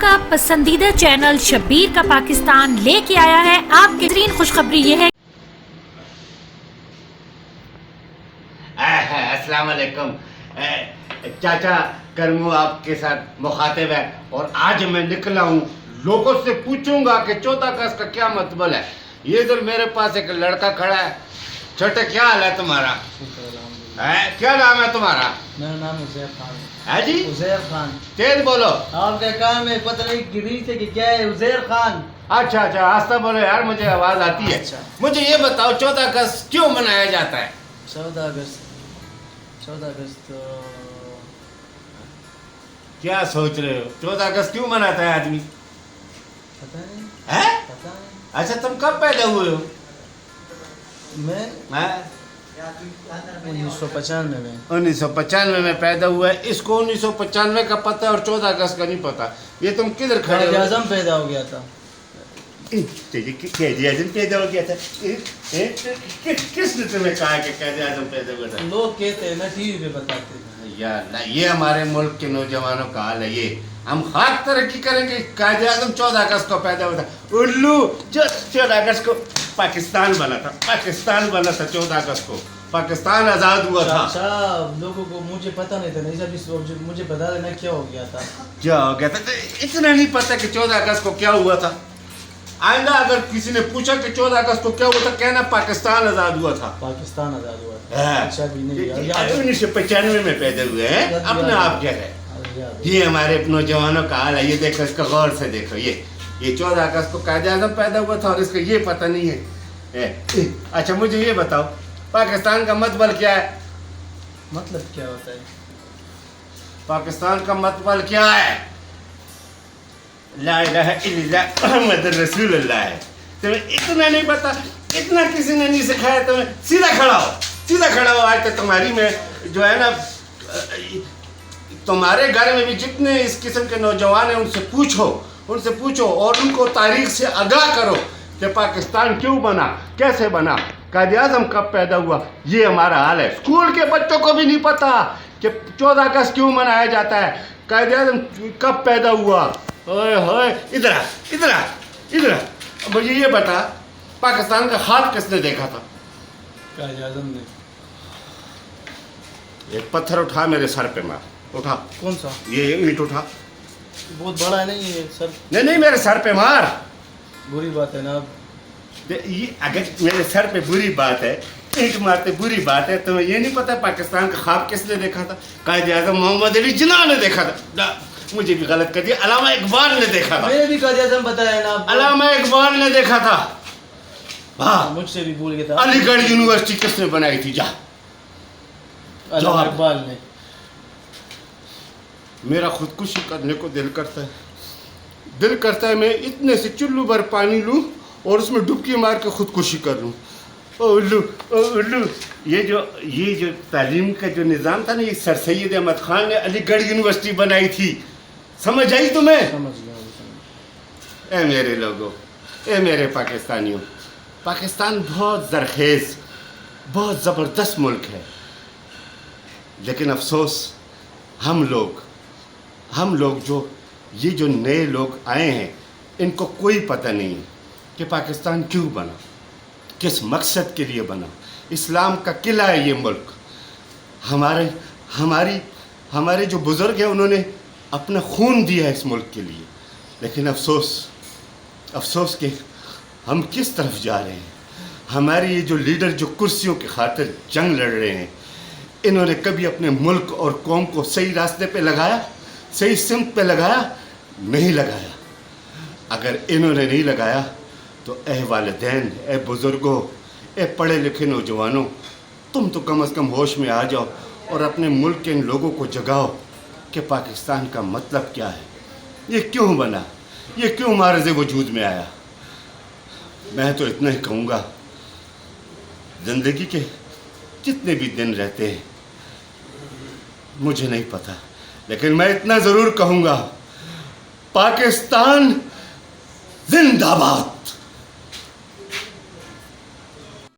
आपका पसंदीदा चैनल शब्बीर का पाकिस्तान लेके आया है आपके तरीन खुशखबरी ये है। अस्सलाम वालेकुम चाचा करमू आपके साथ मुखातिब है और आज मैं निकला हूँ लोगों से पूछूंगा कि 14 अगस्त का क्या मतलब है। ये इधर मेरे पास एक लड़का खड़ा है। छोटे क्या हाल है तुम्हारा? क्या नाम है तुम्हारा? मेरा नाम उज़ैर खान है जी? उज़ैर खान। तेज बोलो। आपका काम है पता नहीं गिरी से कि क्या है उज़ैर खान। अच्छा आस्ता बोलो यार, मुझे आवाज आती है। अच्छा। मुझे ये बताओ 14 अगस्त क्यों मनाया जाता है? 14 अगस्त क्या सोच रहे हो? 14 अगस्त क्यों मनाता है आदमी? पता नहीं। है? पता नहीं। अच्छा तुम कब पैदा हुए हो? मैं हैं? 1995 में 1995 में पैदा हुआ है। इसको 1995 का पता है और 14 अगस्त का नहीं पता। ये तुम किधर खड़े कायद हो? आज़म पैदा हो गया था। कैद आज़म पैदा हो गया था? किसने तुम्हें कहा कि कैद आज़म पैदा हुआ था? लोग कहते हैं ना, टीवी पे बताते हैं। यार ये हमारे मुल्क के नौजवानों का हाल है। ये हम खाक तरक्की करेंगे। कायद आज़म 14 अगस्त को पैदा हुआ था। उल्लू जो 14 अगस्त को पाकिस्तान बना था। पाकिस्तान बना था 14 अगस्त को। पाकिस्तान आज़ाद हुआ था। अच्छा लोगों को मुझे पता नहीं था। नहीं जब मुझे बता देना क्या हो गया था। क्या हो गया था? इतना नहीं पता कि 14 अगस्त को क्या हुआ था। आइंदा अगर किसी ने पूछा कि 14 अगस्त को क्या हुआ था, कहना पाकिस्तान आज़ाद हुआ था। पाकिस्तान आज़ाद हुआ था। अच्छा भी नहीं याद है। 1995 में पैदा हुए हैं। अपने आप क्या है? ये हमारे नौजवानों का हाल है। ये देखो, इसका गौर से देखो। ये 14 अगस्त को कायद आज़म पैदा हुआ था और इसको ये पता नहीं है। अच्छा मुझे ये बताओ, पाकिस्तान का मतलब क्या है? मतलब क्या होता है? पाकिस्तान का मतलब क्या है? ला इलाहा इल्लल्लाह मुहम्मद रसूलुल्लाह है। तुम्हें इतना नहीं पता? इतना किसी ने नहीं सिखाया तुम्हें? सीधा खड़ा हो, सीधा खड़ा हो। आज तक तुम्हारी में जो है ना, तुम्हारे घर में भी जितने इस किस्म के नौजवान हैं उनसे पूछो और उनको तारीख से आगाह करो कि पाकिस्तान क्यों बना, कैसे बना, कायद आज़म कब पैदा हुआ। ये हमारा हाल है। स्कूल के बच्चों को भी नहीं पता कि 14 अगस्त क्यों मनाया जाता है, कायद आज़म कब पैदा हुआ। ओए होए, इधर आ। मुझे ये बता, पाकिस्तान का ख्वाब किसने देखा था? कायद आज़म ने। एक पत्थर उठा, मेरे सर पे मार। उठा। कौन सा? ये ईंट उठा। बहुत बड़ा है नहीं ये सर। नहीं मेरे सर पे मार। बुरी बात है ना। ये अगर मेरे सर पे बुरी बात है, ईंट मारते बुरी बात है, तुम्हें ये नहीं पता पाकिस्तान का ख्वाब किसने देखा था? कायद आज़म मोहम्मद अली जिन्ना ने देखा था। मुझे भी गलत कर दिया। अल्लामा इकबाल ने देखा था। मैंने भी कायद आज़म बताया ना। अल्लामा इकबाल ने देखा था। हाँ, मुझसे भी भूल गया था। अलीगढ़ यूनिवर्सिटी किसने बनाई थी? जा। अल्लामा इकबाल ने। मेरा खुदकुशी करने को दिल करता है मैं इतने से चुल्लू भर पानी लूं और उसमें डुबकी मार के खुदकुशी कर लूं। उल्लू ये जो तालीम का जो निज़ाम था ना, ये सर सैयद अहमद खान ने अलीगढ़ यूनिवर्सिटी बनाई थी। समझ आई तुम्हें? समझ गया। ए मेरे लोगों, ए मेरे पाकिस्तानियों, पाकिस्तान बहुत ज़रखेज़, बहुत ज़बरदस्त मुल्क है। लेकिन अफसोस हम लोग जो नए लोग आए हैं, इनको कोई पता नहीं है कि पाकिस्तान क्यों बना, किस मकसद के लिए बना। इस्लाम का किला है ये मुल्क। हमारे जो बुज़ुर्ग हैं उन्होंने अपना खून दिया है इस मुल्क के लिए। लेकिन अफसोस कि हम किस तरफ जा रहे हैं। हमारे ये जो लीडर जो कुर्सियों की खातिर जंग लड़ रहे हैं, इन्होंने कभी अपने मुल्क और कौम को सही रास्ते पे लगाया, सही सिमत पे लगाया? नहीं लगाया। अगर इन्होंने नहीं लगाया तो ए वालिदैन, ए बुज़ुर्गों, ए पढ़े लिखे नौजवानों, तुम तो कम से कम होश में आ जाओ और अपने मुल्क के इन लोगों को जगाओ कि पाकिस्तान का मतलब क्या है, ये क्यों बना, ये क्यों मारज़े वजूद में आया। मैं तो इतना ही कहूँगा, ज़िंदगी के जितने भी दिन रहते हैं मुझे नहीं पता, लेकिन मैं इतना ज़रूर कहूँगा, पाकिस्तान जिंदाबाद।